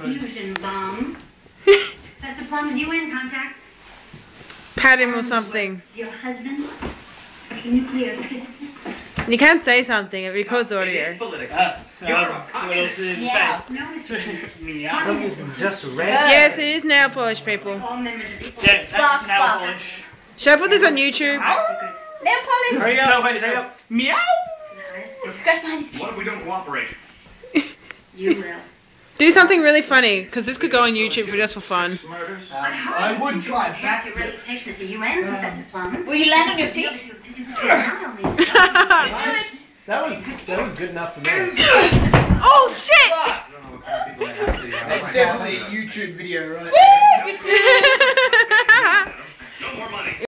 Fusion bomb. That's the plum's UN contacts. Pat him or something. Your husband, a nuclear physicist. You can't say something, it records audio. What else did you say? No, Mr. Meow. Communism just red. Yes, it is nail polish, people. All members of the Yeah, that's nail polish. Should I put this on YouTube? Nail polish. Hurry up. No, wait, hurry up. Meow. Scratch behind his What if face. we don't cooperate? You will. Do something really funny, because this could go on YouTube for just for fun. I would try Half your reputation at the UN, Professor Plum. Will you land on your feet? That was good enough for me. Oh shit! I don't know what kind of people I have to That's definitely a YouTube video, right? Woo! You do.